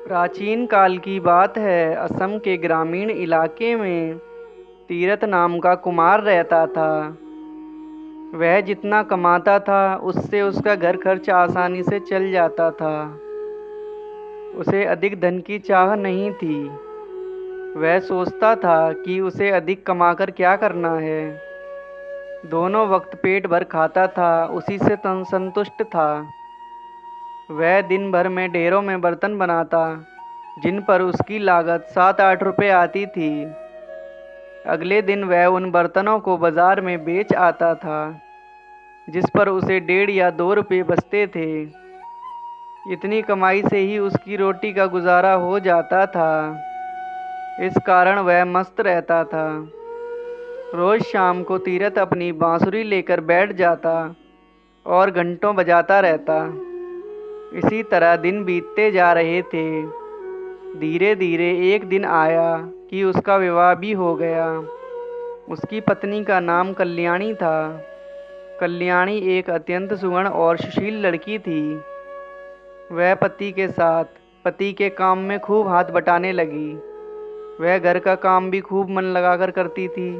प्राचीन काल की बात है। असम के ग्रामीण इलाके में तीरथ नाम का कुमार रहता था। वह जितना कमाता था उससे उसका घर खर्च आसानी से चल जाता था। उसे अधिक धन की चाह नहीं थी। वह सोचता था कि उसे अधिक कमाकर क्या करना है। दोनों वक्त पेट भर खाता था, उसी से संतुष्ट था। वह दिन भर में ढेरों में बर्तन बनाता, जिन पर उसकी लागत 7-8 रुपये आती थी। अगले दिन वह उन बर्तनों को बाजार में बेच आता था, जिस पर उसे 1.5 या 2 रुपये बचते थे। इतनी कमाई से ही उसकी रोटी का गुजारा हो जाता था। इस कारण वह मस्त रहता था। रोज शाम को तीरथ अपनी बांसुरी लेकर बैठ जाता और घंटों बजाता रहता। इसी तरह दिन बीतते जा रहे थे। धीरे धीरे एक दिन आया कि उसका विवाह भी हो गया। उसकी पत्नी का नाम कल्याणी था। कल्याणी एक अत्यंत सुगण और सुशील लड़की थी। वह पति के साथ पति के काम में खूब हाथ बटाने लगी। वह घर का काम भी खूब मन लगाकर करती थी।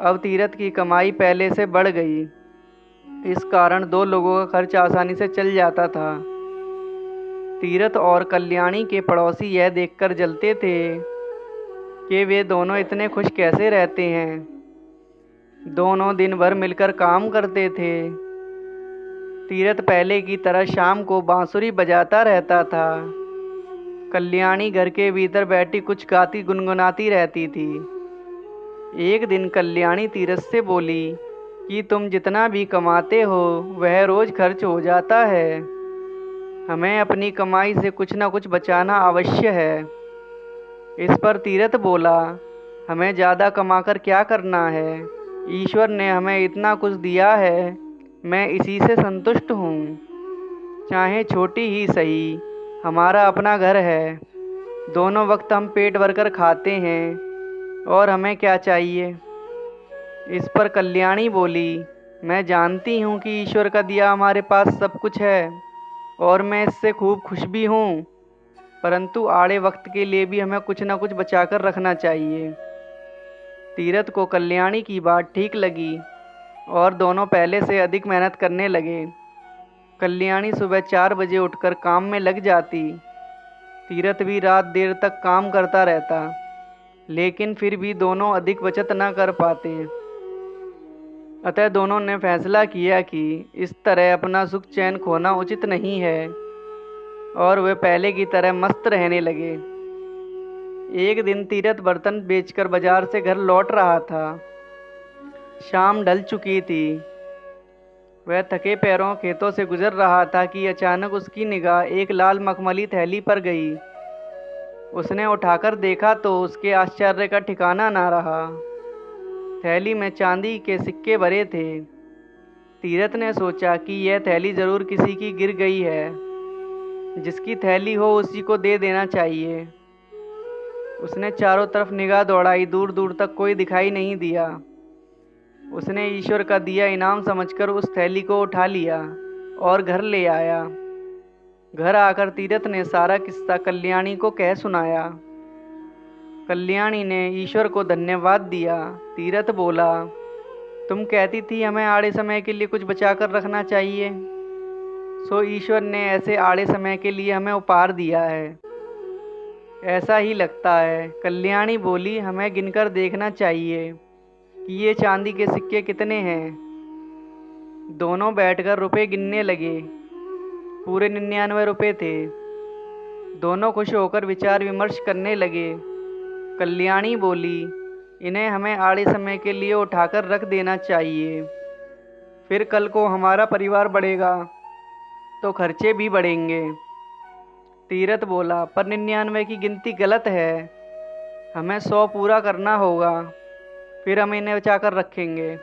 अब तीरथ की कमाई पहले से बढ़ गई। इस कारण दो लोगों का खर्च आसानी से चल जाता था। तीरथ और कल्याणी के पड़ोसी यह देखकर जलते थे कि वे दोनों इतने खुश कैसे रहते हैं। दोनों दिन भर मिलकर काम करते थे। तीरथ पहले की तरह शाम को बांसुरी बजाता रहता था। कल्याणी घर के भीतर बैठी कुछ गाती गुनगुनाती रहती थी। एक दिन कल्याणी तीरथ से बोली कि तुम जितना भी कमाते हो वह रोज खर्च हो जाता है। हमें अपनी कमाई से कुछ न कुछ बचाना आवश्यक है। इस पर तीरथ बोला, हमें ज़्यादा कमाकर क्या करना है। ईश्वर ने हमें इतना कुछ दिया है, मैं इसी से संतुष्ट हूँ। चाहे छोटी ही सही, हमारा अपना घर है। दोनों वक्त हम पेट भरकर खाते हैं और हमें क्या चाहिए। इस पर कल्याणी बोली, मैं जानती हूँ कि ईश्वर का दिया हमारे पास सब कुछ है और मैं इससे खूब खुश भी हूँ, परंतु आड़े वक्त के लिए भी हमें कुछ न कुछ बचाकर रखना चाहिए। तीरथ को कल्याणी की बात ठीक लगी और दोनों पहले से अधिक मेहनत करने लगे। कल्याणी सुबह 4 बजे उठकर काम में लग जाती। तीरथ भी रात देर तक काम करता रहता, लेकिन फिर भी दोनों अधिक बचत न कर पाते। अतः दोनों ने फैसला किया कि इस तरह अपना सुख चैन खोना उचित नहीं है और वे पहले की तरह मस्त रहने लगे। एक दिन तीरथ बर्तन बेचकर बाजार से घर लौट रहा था। शाम ढल चुकी थी। वह थके पैरों खेतों से गुजर रहा था कि अचानक उसकी निगाह एक लाल मखमली थैली पर गई। उसने उठाकर देखा तो उसके आश्चर्य का ठिकाना ना रहा। थैली में चांदी के सिक्के भरे थे। तीरथ ने सोचा कि यह थैली जरूर किसी की गिर गई है। जिसकी थैली हो उसी को दे देना चाहिए। उसने चारों तरफ निगाह दौड़ाई, दूर दूर तक कोई दिखाई नहीं दिया। उसने ईश्वर का दिया इनाम समझकर उस थैली को उठा लिया और घर ले आया। घर आकर तीरथ ने सारा किस्सा कल्याणी को कह सुनाया। कल्याणी ने ईश्वर को धन्यवाद दिया। तीरथ बोला, तुम कहती थी हमें आड़े समय के लिए कुछ बचा कर रखना चाहिए, सो ईश्वर ने ऐसे आड़े समय के लिए हमें उपहार दिया है। ऐसा ही लगता है। कल्याणी बोली, हमें गिनकर देखना चाहिए कि ये चांदी के सिक्के कितने हैं। दोनों बैठकर रुपए गिनने लगे। पूरे 99 रुपए थे। दोनों खुश होकर विचार विमर्श करने लगे। कल्याणी बोली, इन्हें हमें आड़े समय के लिए उठाकर रख देना चाहिए। फिर कल को हमारा परिवार बढ़ेगा तो खर्चे भी बढ़ेंगे। तीरथ बोला, पर 99 की गिनती गलत है। हमें 100 पूरा करना होगा, फिर हम इन्हें बचा कर रखेंगे।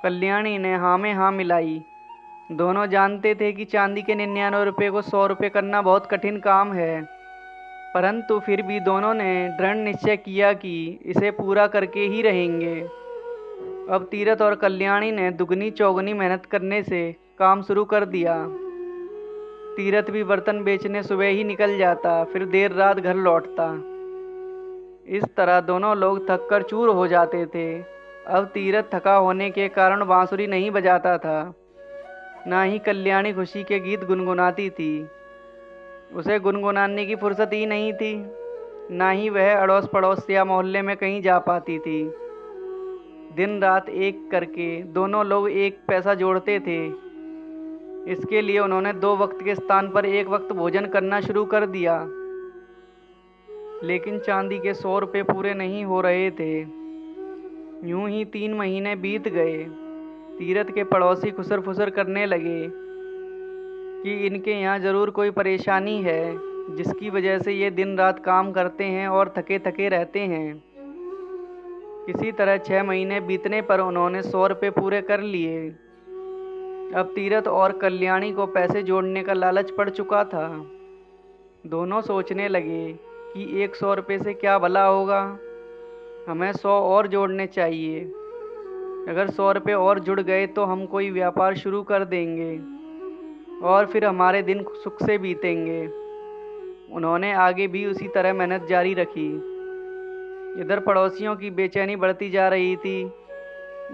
कल्याणी ने हाँ में हाँ मिलाई। दोनों जानते थे कि चांदी के 99 रुपये को 100 रुपये करना बहुत कठिन काम है, परंतु फिर भी दोनों ने दृढ़ निश्चय किया कि इसे पूरा करके ही रहेंगे। अब तीरथ और कल्याणी ने दुगनी चौगनी मेहनत करने से काम शुरू कर दिया। तीरथ भी बर्तन बेचने सुबह ही निकल जाता, फिर देर रात घर लौटता। इस तरह दोनों लोग थक कर चूर हो जाते थे। अब तीरथ थका होने के कारण बांसुरी नहीं बजाता था, ना ही कल्याणी खुशी के गीत गुनगुनाती थी। उसे गुनगुनाने की फुर्सत ही नहीं थी, ना ही वह अड़ोस पड़ोस या मोहल्ले में कहीं जा पाती थी। दिन रात एक करके दोनों लोग एक पैसा जोड़ते थे। इसके लिए उन्होंने 2 वक्त के स्थान पर 1 वक्त भोजन करना शुरू कर दिया। लेकिन चांदी के 100 रुपये पूरे नहीं हो रहे थे। यूं ही 3 महीने बीत गए। तीरथ के पड़ोसी खुसर फुसर करने लगे कि इनके यहाँ ज़रूर कोई परेशानी है, जिसकी वजह से ये दिन रात काम करते हैं और थके थके रहते हैं। किसी तरह 6 महीने बीतने पर उन्होंने 100 रुपये पूरे कर लिए। अब तीरथ और कल्याणी को पैसे जोड़ने का लालच पड़ चुका था। दोनों सोचने लगे कि 100 रुपये से क्या भला होगा, हमें 100 और जोड़ने चाहिए। अगर 100 रुपये और जुड़ गए तो हम कोई व्यापार शुरू कर देंगे और फिर हमारे दिन सुख से बीतेंगे। उन्होंने आगे भी उसी तरह मेहनत जारी रखी। इधर पड़ोसियों की बेचैनी बढ़ती जा रही थी।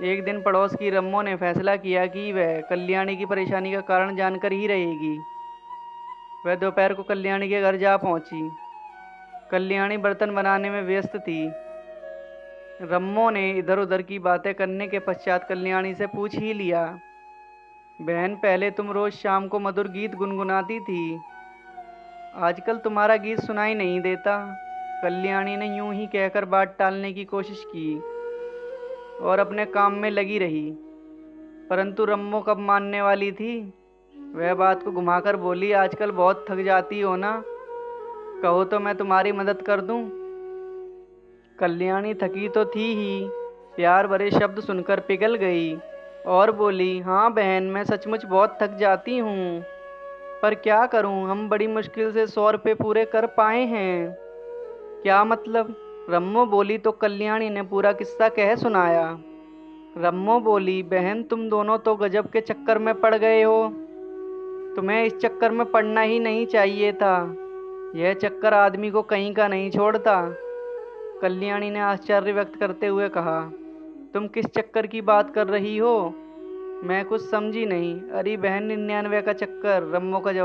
एक दिन पड़ोस की रम्मो ने फैसला किया कि वह कल्याणी की परेशानी का कारण जानकर ही रहेगी। वह दोपहर को कल्याणी के घर जा पहुंची। कल्याणी बर्तन बनाने में व्यस्त थी। रम्मो ने इधर उधर की बातें करने के पश्चात कल्याणी से पूछ ही लिया, बहन पहले तुम रोज शाम को मधुर गीत गुनगुनाती थी, आजकल तुम्हारा गीत सुनाई नहीं देता। कल्याणी ने यूं ही कहकर बात टालने की कोशिश की और अपने काम में लगी रही, परंतु रम्मो कब मानने वाली थी। वह बात को घुमाकर बोली, आजकल बहुत थक जाती हो ना, कहो तो मैं तुम्हारी मदद कर दूं। कल्याणी थकी तो थी ही, प्यार भरे शब्द सुनकर पिघल गई और बोली, हाँ बहन, मैं सचमुच बहुत थक जाती हूँ, पर क्या करूँ, हम बड़ी मुश्किल से 100 रुपये पूरे कर पाए हैं। क्या मतलब? रम्मो बोली तो कल्याणी ने पूरा किस्सा कह सुनाया। रम्मो बोली, बहन तुम दोनों तो गजब के चक्कर में पड़ गए हो। तुम्हें इस चक्कर में पड़ना ही नहीं चाहिए था। यह चक्कर आदमी को कहीं का नहीं छोड़ता। कल्याणी ने आश्चर्य व्यक्त करते हुए कहा, तुम किस चक्कर की बात कर रही हो? मैं कुछ समझी नहीं। अरे बहन, 99 का चक्कर, रम्मो का जवाब।